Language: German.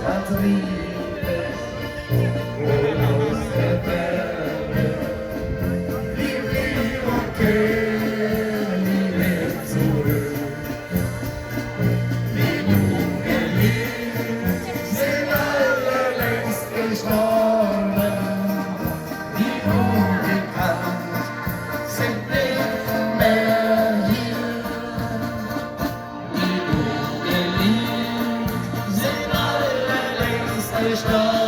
vertrieben, und aus der Ferne blieb ihre Königin zurück. Die nun geliebt sind alle längst gestorben, die nun gekannt sind nicht mehr hier. Die nun geliebt sind alle längst gestorben.